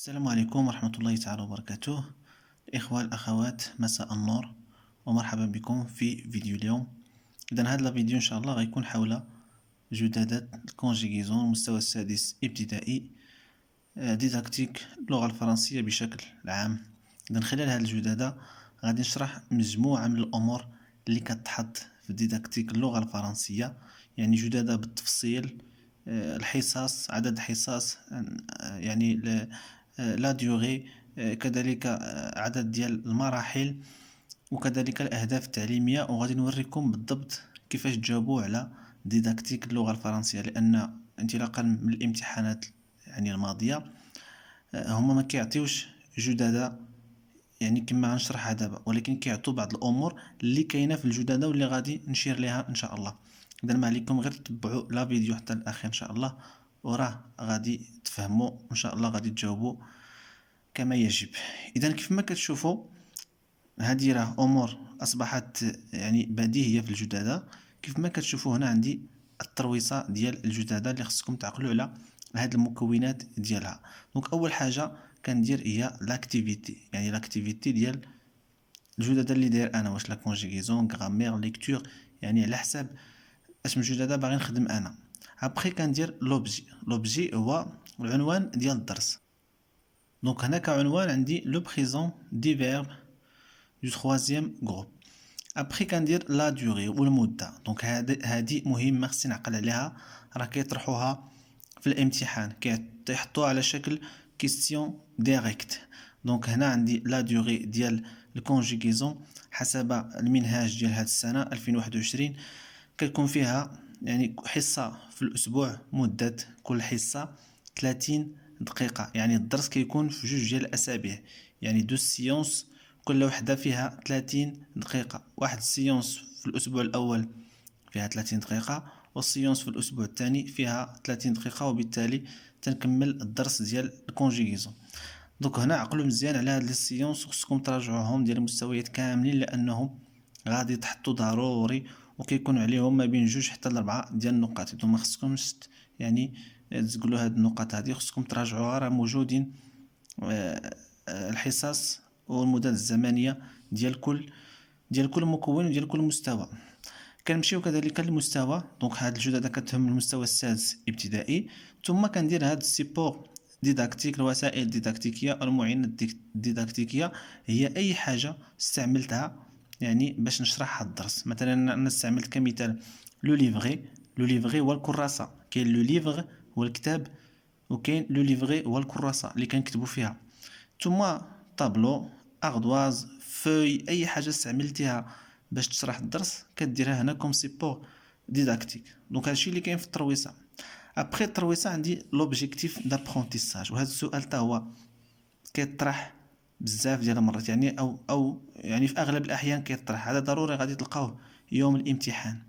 السلام عليكم ورحمة الله تعالى وبركاته. الإخوة الأخوات، مساء النور ومرحبا بكم في فيديو اليوم. إذا هذا الفيديو إن شاء الله غيكون حول جدادات الكونجيغيزون المستوى السادس ابتدائي، ديداكتيك اللغة الفرنسية بشكل عام. إذا خلال هذه الجدادة غادي نشرح مجموعة من الأمور اللي كتحط في ديداكتيك اللغة الفرنسية، يعني جدادة بالتفصيل. الحصص، عدد الحصص، يعني لا ديوغي، كذلك عدد ديال المراحل، وكذلك الأهداف التعليمية. وغادي نوريكم بالضبط كيفاش تجاوبوا على ديداكتيك اللغة الفرنسية، لأن انطلاقا من الامتحانات يعني الماضية هما ما كيعطيوش جدادة يعني كما غنشرحها دابا، ولكن كيعطوا بعض الامور اللي كاينه في الجداده واللي غادي نشير ليها ان شاء الله. اذا ما عليكم غير تتبعوا لا فيديو حتى الاخير ان شاء الله، وراه غادي تفهموا ان شاء الله، غادي تجاوبوا كما يجب. اذا كيف ما كتشوفوا هذه راه امور اصبحت يعني بديهيه في الجداده. كيف ما كتشوفوا هنا عندي الترويصه ديال الجداده اللي خصكم تعقلوا على هاد المكونات ديالها. دونك اول حاجه كندير هي لاكتيفيتي، يعني لاكتيفيتي ديال الجداده اللي داير انا، واش لا كونجيغيزون، غرامير، ليكتور، يعني على حساب اش من جداده باغي نخدم انا. ابخي كندير لوبجي. لوبجي هو العنوان ديال الدرس. دونك هنا كعنوان عندي لو بريزون دي فيرب دو troisième groupe. ابخي كندير لا دوري والمده. دونك هادي مهمه خصني نعقل عليها، راه كيطرحوها في الامتحان، كيحطوها على شكل كيستيون ديريكت. دونك هنا عندي لا دوري ديال الكونجيغيزون حسب المنهاج ديال هاد السنه 2021 كتكون فيها يعني حصه في الاسبوع، مده كل حصه 30 دقيقه، يعني الدرس كيكون في جوج ديال الاسابيع، يعني دو سيونس كل وحده فيها 30 دقيقه. واحد السيونس في الاسبوع الاول فيها 30 دقيقه، والسيونس في الاسبوع الثاني فيها 30 دقيقه، وبالتالي تنكمل الدرس ديال الكونجيغيزون. دوك هنا عقلوا مزيان على هاد لي سيونس، خصكم تراجعوهم ديال المستويات كاملين، لانهم غادي تحطوا ضروري وكيكون عليهم ما بين جوج حتى لربعة ديال النقاط. انتم ما خصكمش يعني تزقلوا هاد النقاط هادي، خصكم تراجعوها، راه موجودين الحصص والمدد الزمنيه ديال كل مكون وديال كل مستوى. كنمشيو كذلك للمستوى. دونك هاد الجدادة كتهم المستوى السادس ابتدائي. ثم كندير هاد السيبور ديداكتيك، الوسائل الديداكتيكيه، المعينات الديداكتيكيه هي اي حاجه استعملتها يعني باش نشرح هاد الدرس. مثلا انا استعملت كمثال لو ليفغي. لو ليفغي هو الكراسه، كاين لو ليفغ هو الكتاب، وكاين لو ليفغي هو الكراسه اللي كنكتبوا فيها. ثم طابلو، اغدواز، فوي، اي حاجه استعملتيها باش تشرح الدرس كديرها هنا كوم سيبور ديداكتيك. دونك هادشي اللي كاين في الترويصه. ابخي الترويصه عندي لوبجيكتيف دابرونتيساج، وهذا السؤال حتى هو كيطرح بزاف ديال المرات، يعني او يعني في اغلب الاحيان كيطرح، هذا ضروري غادي تلقاوه يوم الامتحان.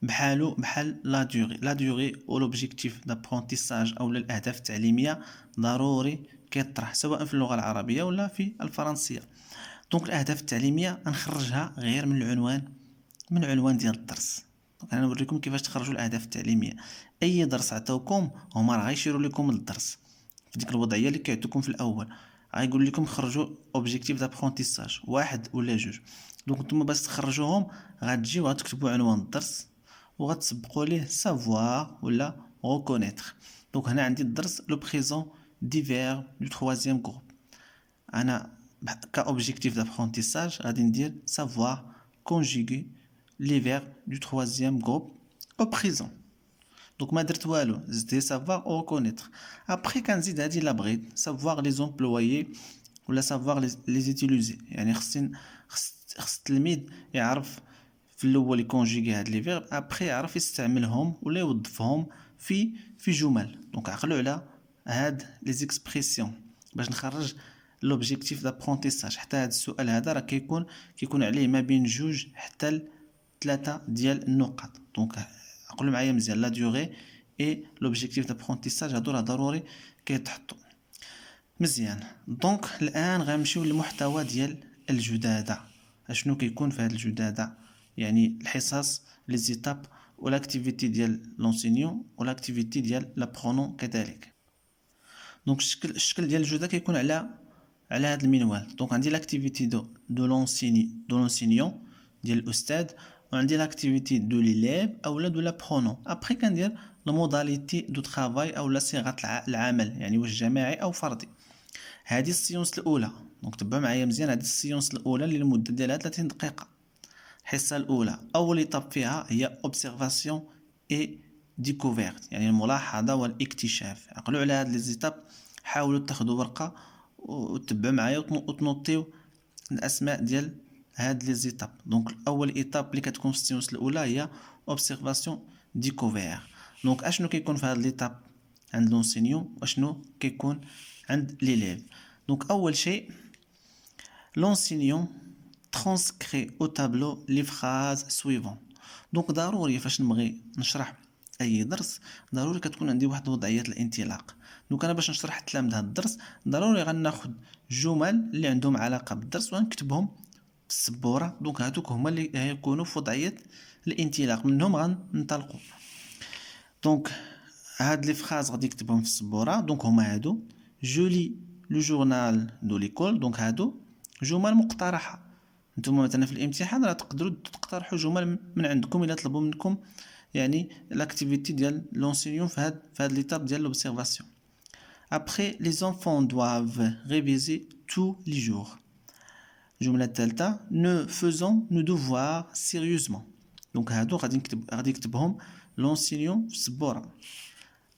بحال لا دوري. لا دوري او لوبجيكتيف دابرونتيساج او الاهداف التعليميه ضروري كيطرح سواء في اللغه العربيه ولا في الفرنسيه. دونك الاهداف التعليميه غنخرجها غير من العنوان، من العنوان ديال الدرس. دونك انا نوريكم كيفاش تخرجوا الاهداف التعليميه. اي درس عطاوكم هما راه غيشيروا لكم للدرس في ديك الوضعيه اللي كيعطوكم في الاول، غايقول لكم خرجوا اوبجيكتيف دابرونتيساج واحد ولا جوج. دونك نتوما باش تخرجوهم غتجيو غتكتبوا عنوان الدرس وغتسبقوا ليه سافوار ولا ريكونيتر. دونك هنا عندي الدرس لو بريزون دي فيرب دو troisième groupe. انا كاوبجيكتيف دابرونتيساج غادي ندير سافوار كونجيغي لي فيرب دو troisième groupe au présent. دونك ما درت والو، زدت سافوار او ريكونيتر. ابخي كنزيد هادي لا بغيت سافوار لي زومبلويي ولا سافوار لي زيتيليزي، يعني خص التلميذ يعرف في الاول يكونجيغي هاد لي فيرب، ابخي يعرف يستعملهم ولا يوظفهم في جمل. دونك عقلوا على هاد لي زيكسبريسيون باش نخرج لوبجيكتيف دابرونتيساج. حتى هاد السؤال هذا راه كيكون عليه ما بين جوج حتى ثلاثه ديال النقاط. دونك عقلوا معايا مزيان، لا ديوغي اي لوبجيكتيف دابرونتيساج هادو راه ضروري كيتحطوا مزيان. دونك الان غنمشيو للمحتوى ديال الجداده. اشنو كيكون في هاد الجداده؟ يعني الحصص، لي زيتاب، ولاكتيفيتي ديال لونسينيون، ولاكتيفيتي ديال لابرونون كذلك. دونك الشكل ديال الجملة كيكون على هذا المنوال. دونك عندي لاكتيفيتي دو لونسينيون ديال الاستاذ، وعندي لاكتيفيتي دو ليليف اولا دو لا برونون. ابري كندير لا موداليتي دو ترافاي اولا صيغه العمل، يعني واش جماعي او فردي. هذه السيونس الاولى، دونك تبعوا معايا مزيان. هذه السيونس الاولى اللي المده ديالها 30 دقيقه. الحصه الاولى اول ايطاب فيها هي اوبسيرفاسيون اي ديكوفيرت، يعني الملاحظه والاكتشاف. عقلوا على هاد لي زيتاب، حاولوا تاخذوا ورقه وتتبعوا معايا وتنوطيو الاسماء ديال هاد لي زيتاب. دونك اول ايطاب اللي كتكون في السيونس الاولى هي اوبسيرفاسيون ديكوفير. دونك اشنو كيكون في هاد ليطاب عند لونسينيون واشنو كيكون عند ليليف؟ دونك اول شيء لونسينيون ترانسكري او تابلو لي فراز سويفون. دونك ضروري فاش نبغي نشرح اي درس ضروري كتكون عندي واحد وضعيه الانطلاق. دونك انا باش نشرح التلاميذ هذا الدرس ضروري غناخذ جمل اللي عندهم علاقه بالدرس ونكتبهم في السبوره. دونك هذوك هما اللي يكونوا في وضعيه الانطلاق، منهم غننطلقوا. دونك هاد لي فراز غادي نكتبهم في السبوره. دونك هما هادو: جولي لو جورنال دو ليكول. دونك هادو جمل مقترحه. نتوما مثلا في الامتحان راه تقدروا تقترحوا جمل من عندكم الا طلبوا منكم يعني لاكتيفيتي ديال لونسينيون في هاد ليطاب ديال لوبسيرفاسيون. Après, les enfants doivent réviser tous les jours. الجملة الثالثة: ne faisons nos devoirs sérieusement. دونك هادو غادي يكتبهم لونسينيون في السبورة.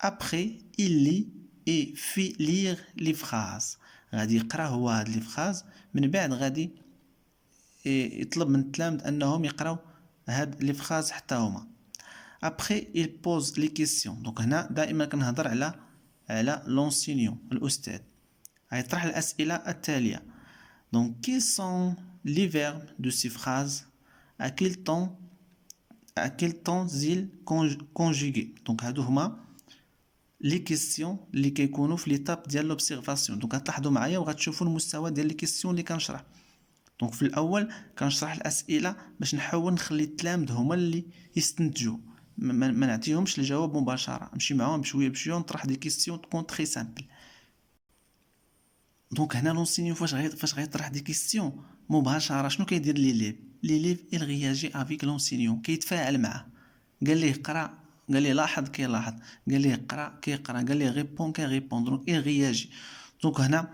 Après, il lit et fait lire les phrases. غادي يقرا هو هاد لي فراز، من بعد غادي يطلب من التلاميذ انهم يقراو هاد لي فراز حتى هما. Après, il pose les questions. دونك هنا دائما كنهضر على لونسينيون الأستاذ. غيطرح الأسئلة التالية. Donc, quels sont les verbes de ces phrases? À quel temps ils conjugués? Donc, هادو هما لي كيسيون اللي كيكونوا في ليطاب ديال لوبسيرفاسيون. دونك غتلاحظوا معايا وغتشوفوا المستوى ديال لي كيسيون اللي كنشرح. دونك في الاول كنشرح الاسئله باش نحاول نخلي التلاميذ هما اللي يستنتجوا، ما نعطيهمش الجواب مباشره، نمشي معاهم بشويه بشويه ونطرح دي كيسيون تكون تري سامبل. دونك هنا لونسينيو فاش غيطرح دي كيسيون مباشره شنو كيدير ليليف il réagit avec l'enseignant، كيتفاعل معاه. قال ليه اقرا، قال ليه لاحظ كيلاحظ، قال ليه اقرا كيقرا، قال ليه ريبون كيريبون. دونك il réagit. دونك هنا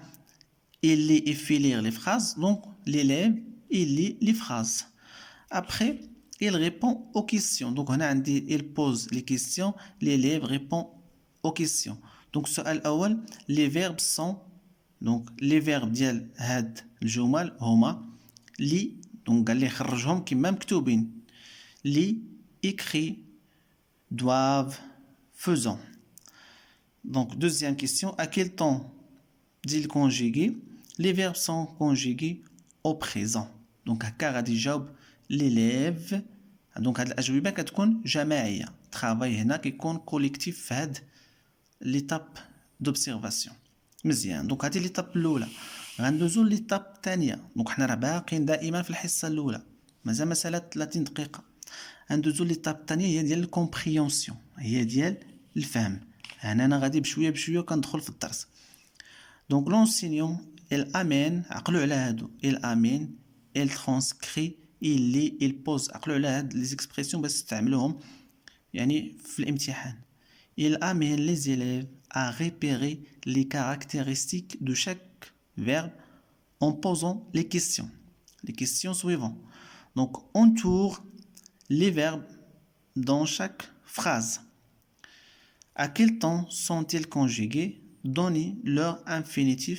il lit et fait lire les phrases. Donc l'élève il lit les phrases. Après il répond aux questions. Donc هنا عندي il pose les questions, l'élève répond aux questions. Donc السؤال الأول les verbes sont. Donc les verbes ديال هاد الجمل هما لي. دونك قال لي خرجهم كما مكتوبين: لي، écrit, doivent, faisant. Donc deuxième question: à quel temps dit-il conjugué? Les verbes sont conjugués au présent. Donc هكا غادي يجاوب l'élève. دونك هاد الأجوبة كتكون جماعية. الترافاي هنا كيكون كوليكتيف في هاد ليطاب دوبسيرفاسيون. مزيان. دونك هادي ليطاب الأولى. غندوزو ليطاب الثانية. دونك حنا راه باقيين دائما في الحصة الأولى، مازال مسألة 30 دقيقة. غندوزو ليطاب الثانية هي ديال الكومبريونسيون، هي ديال الفهم. هنا أنا غادي بشوية بشوية كندخل في الدرس. Donc l'enseignant il amène، عقلوا على هادو، il amène، il transcrit، il lit، il pose. عقلوا على هاد لي زيكسبرسيون باش تستعملوهم يعني في الامتحان. Il amène les élèves à repérer les caractéristiques de chaque verbe en posant les questions suivantes. Donc entoure les verbes dans chaque phrase. À quel temps sont-ils conjugués? Donnez leur infinitif.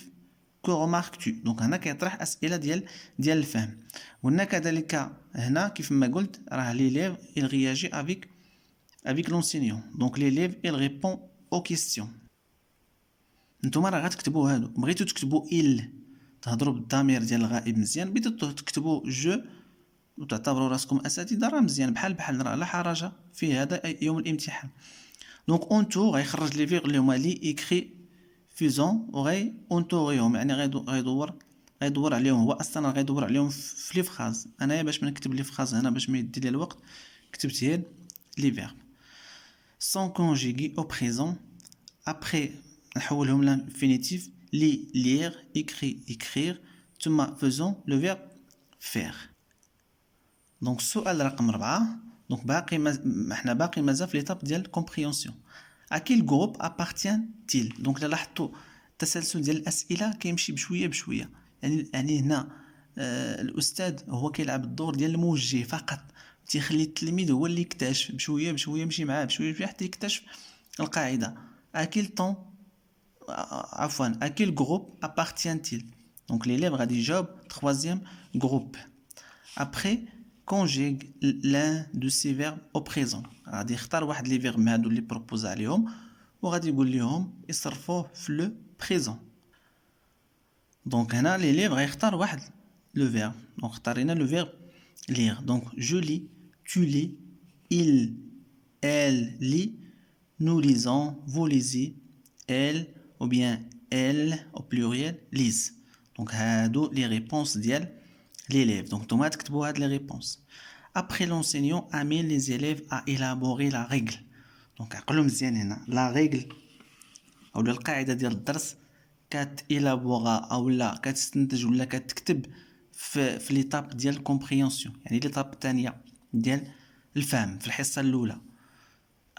Que remarques-tu? Donc هنا كيطرح أسئلة ديال الفهم. وهنا كذلك هنا كيف ما قلت راه l'élève il réagit avec l'enseignant. Donc l'élève il répond aux questions. نتوما راه غتكتبوا هادو. بغيتو تكتبوا il تهضروا بالضمير ديال الغائب مزيان، بغيتو تكتبوا جو وتعتبروا راسكم اساتذه راه مزيان، بحال راه لا حرج في هذا يوم الامتحان. دونك اونتو غيخرج لي فيغ اللي هما لي ايكري فيزون وغي اونتوريهم، يعني غيدور عليهم. هو اصلا غيدور عليهم في لي فراز. انايا باش ما نكتب لي فراز هنا باش ما يدي لي الوقت كتبت هي لي فيرب سون كونجيغي او بريزون. ابري نحولهم l'infinitif li lire écrire ثم faisons le verbe faire. دونك السؤال رقم 4. دونك احنا باقي مازال في ليطاب ديال كومبريونسيون. à quel groupe appartient-il. دونك لاحظتوا التسلسل ديال الاسئله كيمشي بشويه بشويه، يعني هنا الاستاذ هو كيلعب الدور ديال الموجه فقط، تيخلي التلميذ هو اللي يكتشف بشويه بشويه، يمشي معاه بشويه بشويه حتى يكتشف القاعده. à quel temps à quel groupe appartient-il. donc l'élève غادي يجاوب troisième groupe. après conjugue l'un de ces verbes au présent. غادي يختار واحد لي فيرب هادو اللي بروبوز عليهم وغادي يقول لهم يصرفوه في لو بريزون. دونك هنا l'élève غيختار واحد لو فيرب. دونك اختارينا لو فيرب lire. donc je lis, tu lis, il, elle lit, nous lisons, vous lisez, elle ou bien elle au pluriel lise. donc هادو لي ريبونس ديال l'élève. donc نتوما تكتبوا هاد لي ريبونس. après l'enseignant amène les élèves à élaborer la règle. donc عقلوا مزيان هنا la règle او القاعده ديال الدرس كتيلابوغا او لا كتستنتج ولا كتكتب في ليطاب ديال الكومبريونسيون، يعني ليطاب الثانيه ديال الفهم في الحصه الاولى.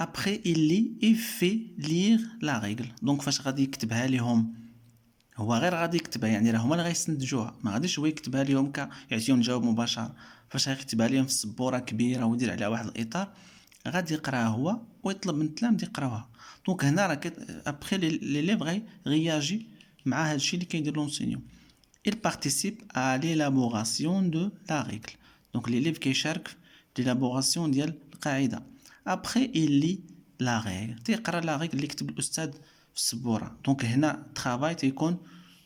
après il lit et fait lire la règle. donc فاش غادي يكتبها لهم هو غير غادي يكتبها، يعني راه هما اللي غيستنتجوها، ما غاديش هو يكتبها لهم يعطيهم الجواب مباشره. فاش غيكتبها لهم في السبوره كبيره ويدير عليها واحد الاطار غادي يقراها هو ويطلب من التلاميذ يقراوها. دونك هنا راه ابخي ليليف غياجي مع هذا الشيء اللي كيدير لونسينيون. il participe à l'élaboration de la règle. donc l'élève كيشارك في l'élaboration ديال القاعده. après il lit la règle تيقرا لا ريغل اللي كتب الاستاذ في السبوره. دونك هنا travail تيكون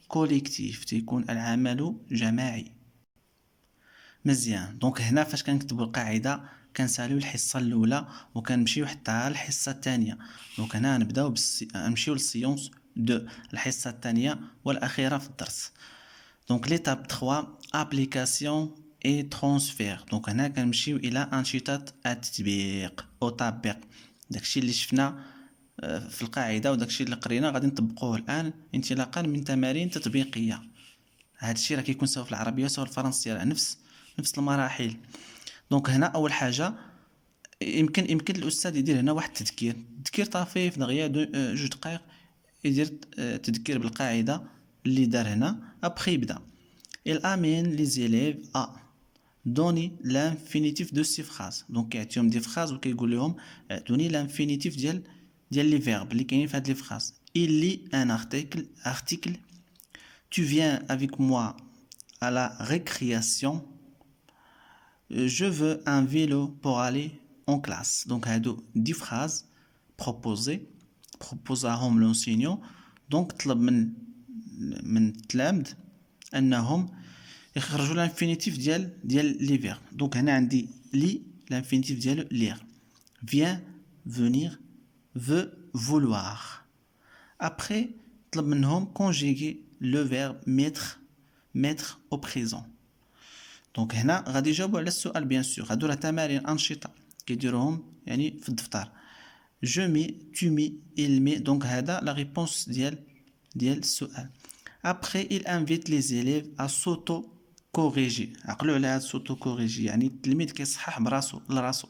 كوليكتيف، تيكون العمل جماعي. مزيان. دونك هنا فاش كنكتبوا القاعده كنساليو الحصه الاولى وكنمشيو حتى الحصه الثانيه. دونك هنا نبداو نمشيو للسيونس 2 الحصه الثانيه والاخيره في الدرس. دونك ليتاب 3 ابليكاسيون اي ترانسفير. دونك هنا كنمشيو الى انشطه التطبيق او تطبيق داكشي اللي شفنا في القاعده وداكشي اللي قرينا غادي نطبقوه الان انطلاقا من تمارين تطبيقيه. هذا الشيء راه كيكون سواء في العربيه سواء الفرنسيه، راه نفس المراحل. دونك هنا اول حاجه يمكن الاستاذ يدير هنا واحد تذكير طفيف دغيا جوج دقائق، يدير تذكير بالقاعده اللي دار هنا. ابخي يبدا il amène les élèves à donner l'infinitif de ces phrases. دونك كيعطيهم دي فراز وكيقول لهم اعطوني l'infinitif ديال لي فيرب اللي كاينين في هاد لي فراز. il lit un article tu viens avec moi à la récréation, je veux un vélo pour aller en classe. donc هادو دي فراز بروبوزاهم لونسينيون. دونك طلب من التلاميذ انهم يخرجوا الانفينيتيف ديال لي فيرب. دونك هنا عندي لي الانفينيتيف ديالو lire, vient, venir, veut, vouloir. après طلب منهم conjuguer le verbe mettre au présent. دونك هنا غادي يجاوبوا على السؤال بيان سور. هادو راه تمارين انشطه كيديروهم يعني في الدفتر. je mets, tu mets, il met. دونك هذا لا ريبونس ديال السؤال. après il invite les élèves à s'auto-corriger. عقلوا على هاد s'auto-corriger يعني التلميذ كيصحح براسو لراسو.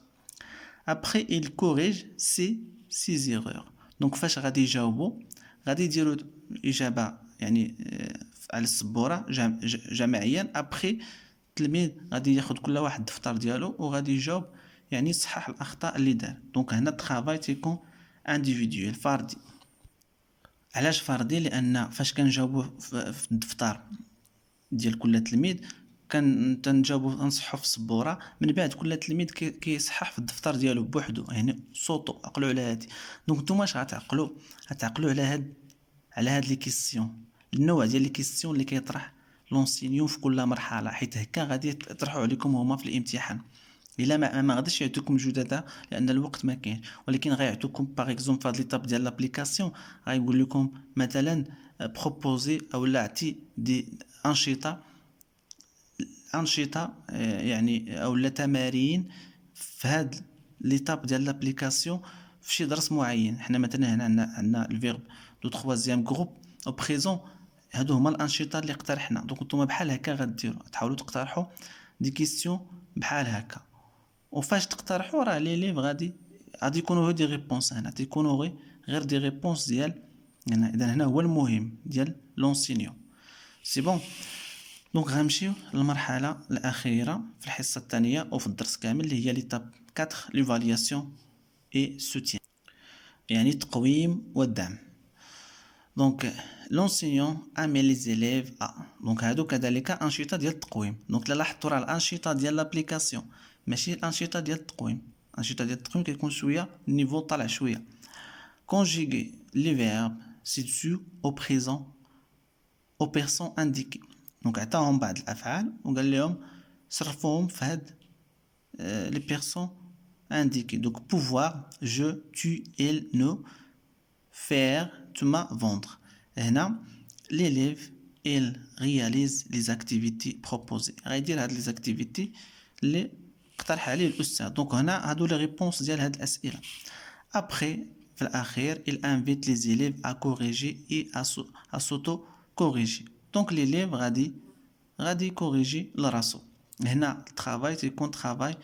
après il corrige ses erreurs. دونك فاش غادي يجاوبوا غادي يديروا اجابه يعني على السبوره جماعيا. ابخي التلميذ غادي ياخذ كل واحد الدفتر ديالو وغادي يجاوب يعني يصحح الاخطاء اللي دار. دونك هنا الترافاي تيكون انديفيدويل فردي. علاش فردي؟ لان فاش كنجاوبوا في الدفتر ديال كل تلميذ تنجاوبوا نصحوا في السبوره، من بعد كل تلميذ كيصحح في الدفتر ديالو بوحدو يعني صوتو. عقلوا على هادي. دونك نتوما اش غتعقلوا على هاد لي كيسيون، النوع ديال لي كيسيون اللي كيطرح لونسينيون في كل مرحله، حيت هكا غادي يطرحوا عليكم هما في الامتحان. الا ما غاديش يعطيكم جدد لان الوقت ما كاين، ولكن غيعطيكم باغ اكزومبل في هاد ليطاب ديال لابليكاسيون غايقول لكم مثلا بروبوزي او لا اعطي دي انشطه يعني او لا تمارين في هاد ليطاب ديال لابليكاسيون في شي درس معين. حنا مثلا هنا عندنا الفيرب لو troisième جروب او بريزون. هادو هما الانشطه اللي اقترحنا. دونك نتوما بحال هكا غديروا، تحاولوا تقترحوا دي كيسيون بحال هكا. وفاش تقترحوا راه لي ليف غادي يكونوا دي ريبونس. هنا تيكونوا غير دي ريبونس ديال هنا. اذا هنا هو المهم ديال لونسينيون. سي بون. دونك غنمشيو للمرحله الاخيره في الحصه الثانيه او في الدرس كامل اللي هي ليتاب 4 ليفالياسيون اي سوتيان، يعني التقويم والدعم. دونك لونسينيون امي لي زيليف دونك هادو كذلك انشطه ديال التقويم. دونك الا لاحظتوا راه الانشطه ديال لابليكاسيون ماشي الانشطه ديال التقويم. الانشطه ديال التقويم كيكون شويه النيفو طالع شويه. conjuguer les verbes situés au présent aux personnes indiquées. دونك عطاهم بعض الافعال وقال لهم صرفوهم في هاد les personnes indiquées. donc pouvoir, je, tu, elle, nous, faire, tu m'as, vendre. هنا l'élève il réalise les activités proposées. غيدير هاد les activités اللي اقترح عليه الاستاذ. دونك هنا هادو لي ريبونس ديال هاد الاسئله. après في الاخير il invite les élèves à corriger et à s'auto-corriger. دونك l'élève غادي يكوريجي لراسو. هنا الترافاي تيكون ترافاي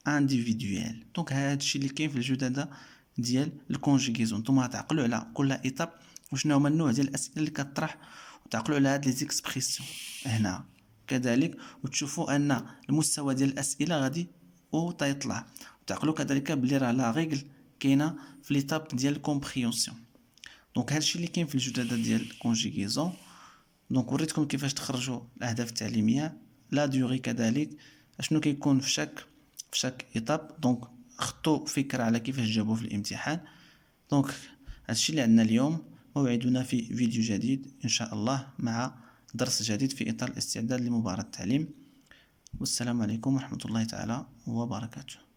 انديفيدويال. دونك هادشي اللي كاين في الجدده ديال الكونجيغيزون. نتوما تعقلوا على كل ايطاب وشنو هما النوع ديال الاسئله اللي كطرح، وتعقلوا على هاد لي زيكسبريسيون هنا كذلك، وتشوفوا ان المستوى ديال الاسئله غادي تيطلع. وتعقلوا كذلك بلي راه لا ريغل كاينه في ليطاب ديال الكومبريونسيون. دونك هادشي اللي كاين في الجدده ديال الكونجيغيزون. دونك وريتكم كيفاش تخرجوا الاهداف التعليميه، لا ديوري كذلك اشنو كيكون في شاك ايطاب. دونك خطوا فكره على كيفاش جابوه في الامتحان. دونك هادشي اللي عندنا اليوم. موعدنا في فيديو جديد ان شاء الله مع درس جديد في اطار الاستعداد لمباراة التعليم. والسلام عليكم ورحمه الله تعالى وبركاته.